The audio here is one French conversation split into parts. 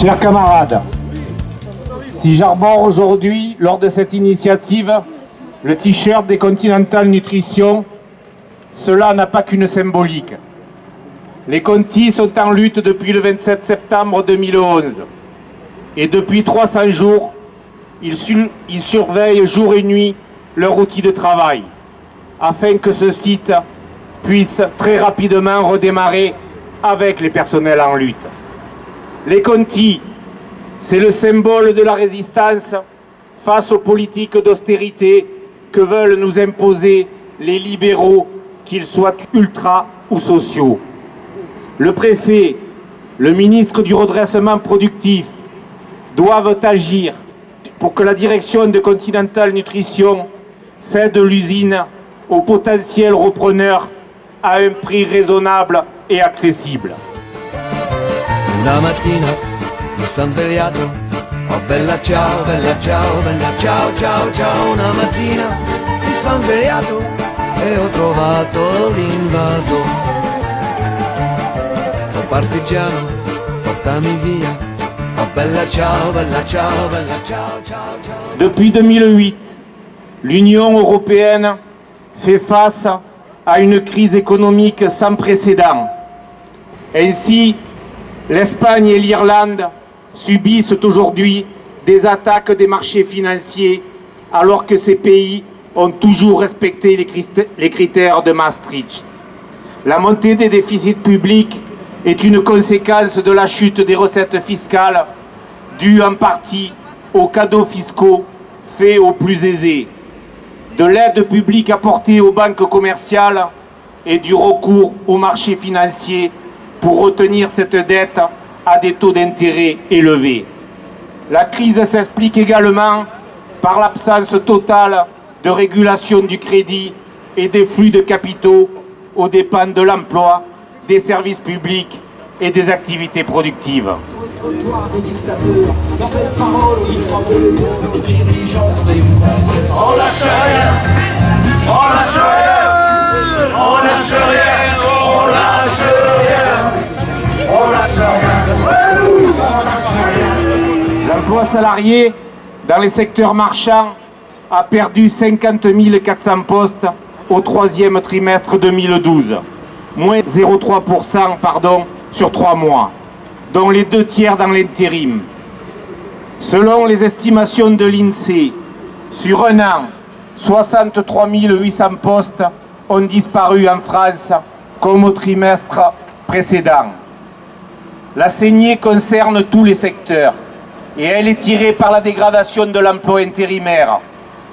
Chers camarades, si j'arbore aujourd'hui, lors de cette initiative, le t-shirt des Continental Nutrition, cela n'a pas qu'une symbolique. Les Contis sont en lutte depuis le 27 septembre 2011. Et depuis 300 jours, ils surveillent jour et nuit leur outil de travail, afin que ce site puisse très rapidement redémarrer avec les personnels en lutte. Les Contis, c'est le symbole de la résistance face aux politiques d'austérité que veulent nous imposer les libéraux, qu'ils soient ultra ou sociaux. Le préfet, le ministre du redressement productif doivent agir pour que la direction de Continental Nutrition cède l'usine aux potentiels repreneurs à un prix raisonnable et accessible. Una mattina mi son svegliato, oh bella ciao, ciao, ciao, ciao. Una mattina mi son svegliato e ho trovato l'invaso. Oh partigiano, portami via, oh bella ciao, ciao, ciao, ciao. Depuis 2008, l'Union européenne fait face à une crise économique sans précédent. Ainsi, l'Espagne et l'Irlande subissent aujourd'hui des attaques des marchés financiers alors que ces pays ont toujours respecté les critères de Maastricht. La montée des déficits publics est une conséquence de la chute des recettes fiscales due en partie aux cadeaux fiscaux faits aux plus aisés, de l'aide publique apportée aux banques commerciales et du recours aux marchés financiers pour retenir cette dette à des taux d'intérêt élevés. La crise s'explique également par l'absence totale de régulation du crédit et des flux de capitaux aux dépens de l'emploi, des services publics et des activités productives. On lâche rien, on lâche rien, on lâche rien, on lâche rien, on lâche rien, on lâche rien. L'emploi salarié dans les secteurs marchands a perdu 50 400 postes au troisième trimestre 2012, moins 0,3% sur 3 mois, dont les 2 tiers dans l'intérim. Selon les estimations de l'INSEE, sur un an, 63 800 postes ont disparu en France comme au trimestre précédent. La saignée concerne tous les secteurs et elle est tirée par la dégradation de l'emploi intérimaire,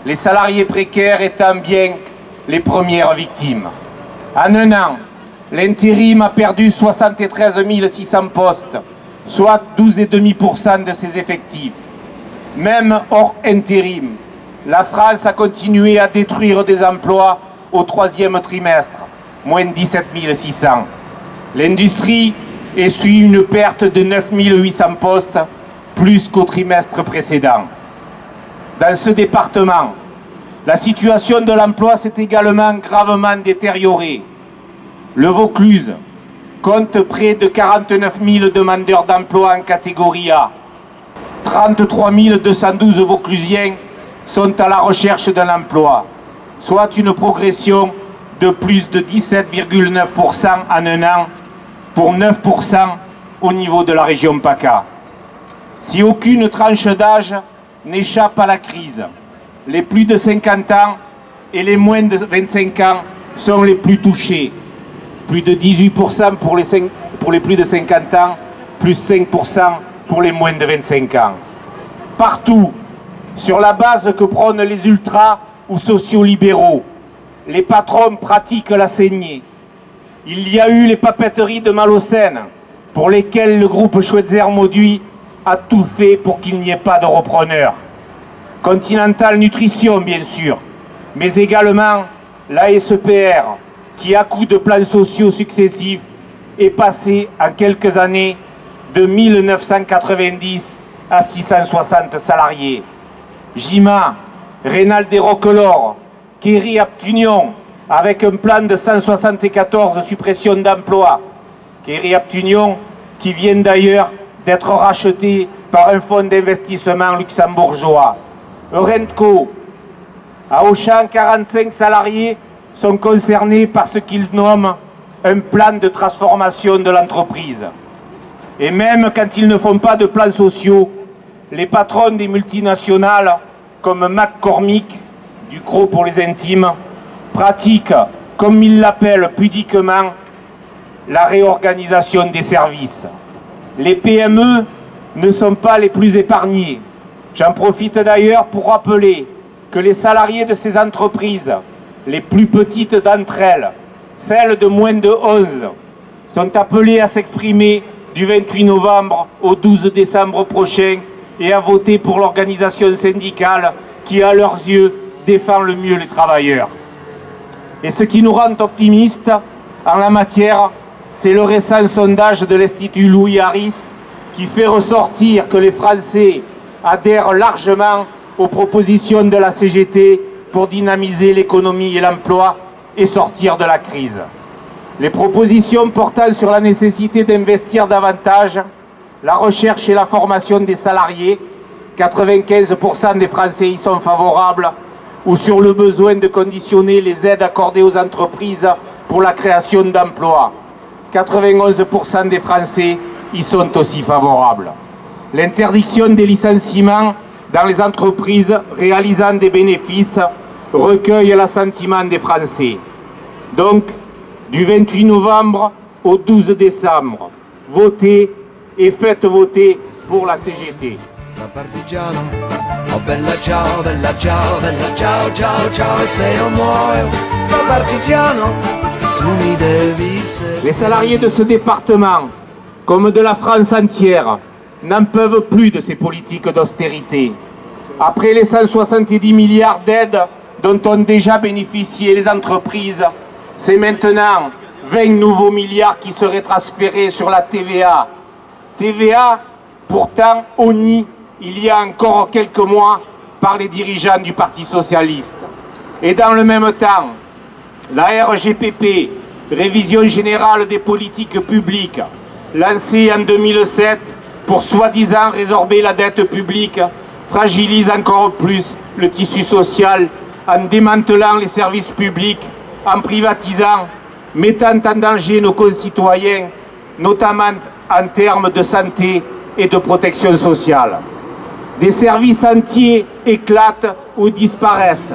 les salariés précaires étant bien les premières victimes. En un an, l'intérim a perdu 73 600 postes, soit 12,5% de ses effectifs. Même hors intérim, la France a continué à détruire des emplois au troisième trimestre, moins 17 600. L'industrie essuie une perte de 9 800 postes, plus qu'au trimestre précédent. Dans ce département, la situation de l'emploi s'est également gravement détériorée. Le Vaucluse compte près de 49 000 demandeurs d'emploi en catégorie A. 33 212 Vauclusiens sont à la recherche d'un emploi, soit une progression de plus de 17,9% en un an, pour 9% au niveau de la région PACA. Si aucune tranche d'âge n'échappe à la crise, les plus de 50 ans et les moins de 25 ans sont les plus touchés. Plus de 18% pour les plus de 50 ans, plus 5% pour les moins de 25 ans. Partout, sur la base que prônent les ultras ou sociaux-libéraux, les patrons pratiquent la saignée. Il y a eu les papeteries de Malocène, pour lesquelles le groupe Schweitzer-Mauduit a tout fait pour qu'il n'y ait pas de repreneur. Continental Nutrition, bien sûr, mais également la SEPR, qui, à coup de plans sociaux successifs, est passé en quelques années de 1990 à 660 salariés. Gima, Rénal des Roquelaures, Kerry Aptunion, avec un plan de 174 suppressions d'emplois. Kerry Aptunion, qui vient d'ailleurs d'être racheté par un fonds d'investissement luxembourgeois. Eurenco, à Auchan, 45 salariés sont concernés par ce qu'ils nomment un plan de transformation de l'entreprise. Et même quand ils ne font pas de plans sociaux, les patrons des multinationales, comme McCormick, Ducros pour les intimes, pratiquent, comme ils l'appellent pudiquement, la réorganisation des services. Les PME ne sont pas les plus épargnés. J'en profite d'ailleurs pour rappeler que les salariés de ces entreprises, les plus petites d'entre elles, celles de moins de 11, sont appelés à s'exprimer du 28 novembre au 12 décembre prochain et à voter pour l'organisation syndicale qui, à leurs yeux, défend le mieux les travailleurs. Et ce qui nous rend optimistes en la matière, c'est le récent sondage de l'Institut Louis Harris qui fait ressortir que les Français adhèrent largement aux propositions de la CGT pour dynamiser l'économie et l'emploi et sortir de la crise. Les propositions portant sur la nécessité d'investir davantage, la recherche et la formation des salariés, 95% des Français y sont favorables, ou sur le besoin de conditionner les aides accordées aux entreprises pour la création d'emplois. 91% des Français y sont aussi favorables. L'interdiction des licenciements dans les entreprises réalisant des bénéfices recueille l'assentiment des Français. Donc, du 28 novembre au 12 décembre, votez et faites voter pour la CGT. Da partigiano, oh bella ciao, bella ciao, ciao, ciao, e se io muoio da partigiano, tu mi devi seppellire. Les salariés de ce département, comme de la France entière, n'en peuvent plus de ces politiques d'austérité. Après les 170 milliards d'aides dont ont déjà bénéficié les entreprises, c'est maintenant 20 nouveaux milliards qui seraient transférés sur la TVA. TVA, pourtant honnie il y a encore quelques mois par les dirigeants du Parti socialiste. Et dans le même temps, la RGPP, Révision générale des politiques publiques, lancée en 2007 pour soi-disant résorber la dette publique, fragilise encore plus le tissu social en démantelant les services publics, en privatisant, mettant en danger nos concitoyens, notamment en termes de santé et de protection sociale. Des services entiers éclatent ou disparaissent.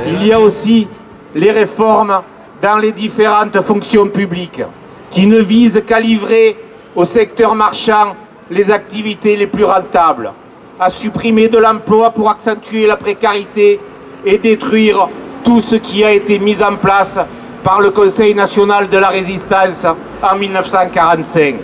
Il y a aussi les réformes dans les différentes fonctions publiques qui ne visent qu'à livrer au secteur marchand les activités les plus rentables, à supprimer de l'emploi pour accentuer la précarité et détruire tout ce qui a été mis en place par le Conseil national de la résistance en 1945.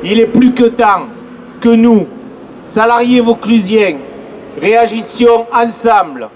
Il est plus que temps que nous, salariés vauclusiens, réagissions ensemble,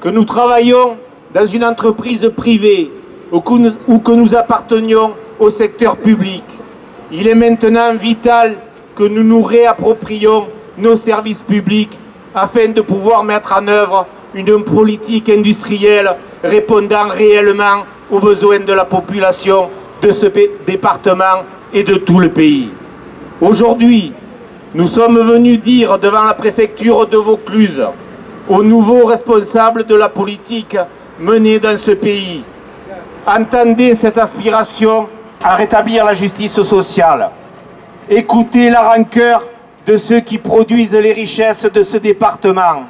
que nous travaillions dans une entreprise privée ou que nous appartenions au secteur public. Il est maintenant vital que nous nous réapproprions nos services publics afin de pouvoir mettre en œuvre une politique industrielle répondant réellement aux besoins de la population de ce département et de tout le pays. Aujourd'hui, nous sommes venus dire devant la préfecture de Vaucluse, aux nouveaux responsables de la politique menée dans ce pays, entendez cette aspiration à rétablir la justice sociale. Écoutez la rancœur de ceux qui produisent les richesses de ce département,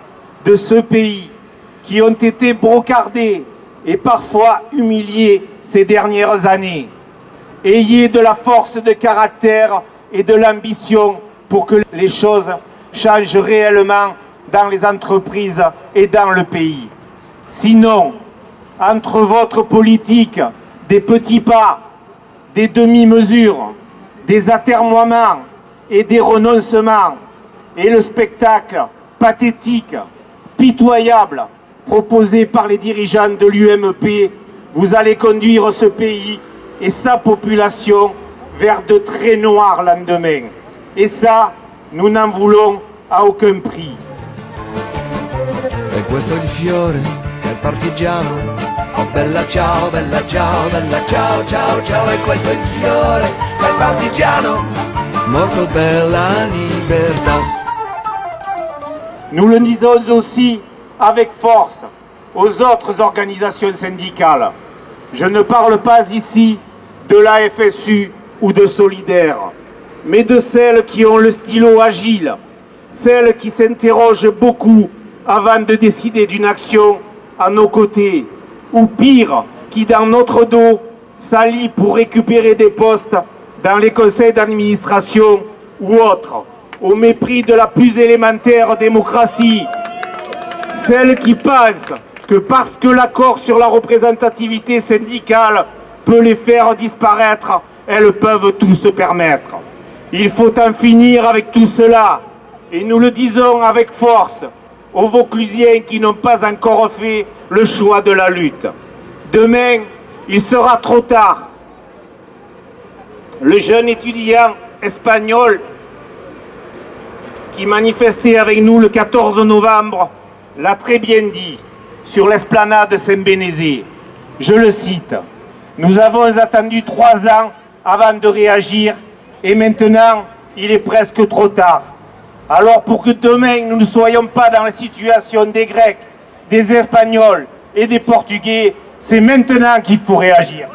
de ce pays, qui ont été brocardés et parfois humiliés ces dernières années. Ayez de la force de caractère et de l'ambition pour que les choses changent réellement dans les entreprises et dans le pays. Sinon, entre votre politique des petits pas, des demi-mesures, des atermoiements et des renoncements, et le spectacle pathétique, pitoyable, proposé par les dirigeants de l'UMP, vous allez conduire ce pays et sa population vers de très noirs lendemains. Et ça, nous n'en voulons à aucun prix. E questo è il fiore che il partigiano. Oh bella ciao, bella ciao, bella ciao, ciao, ciao. E questo è il fiore che il partigiano. Morto per la libertà. Nous le disons aussi avec force aux autres organisations syndicales. Je ne parle pas ici de la FSU ou de Solidaire, mais de celles qui ont le stylo agile, celles qui s'interrogent beaucoup avant de décider d'une action à nos côtés, ou pire, qui dans notre dos s'allient pour récupérer des postes dans les conseils d'administration ou autres, au mépris de la plus élémentaire démocratie. Celles qui pensent que parce que l'accord sur la représentativité syndicale peut les faire disparaître, elles peuvent tout se permettre. Il faut en finir avec tout cela, et nous le disons avec force aux Vauclusiens qui n'ont pas encore fait le choix de la lutte. Demain, il sera trop tard. Le jeune étudiant espagnol qui manifestait avec nous le 14 novembre l'a très bien dit sur l'esplanade Saint-Bénézé. Je le cite: « Nous avons attendu 3 ans avant de réagir et maintenant il est presque trop tard. Alors pour que demain nous ne soyons pas dans la situation des Grecs, des Espagnols et des Portugais, c'est maintenant qu'il faut réagir. »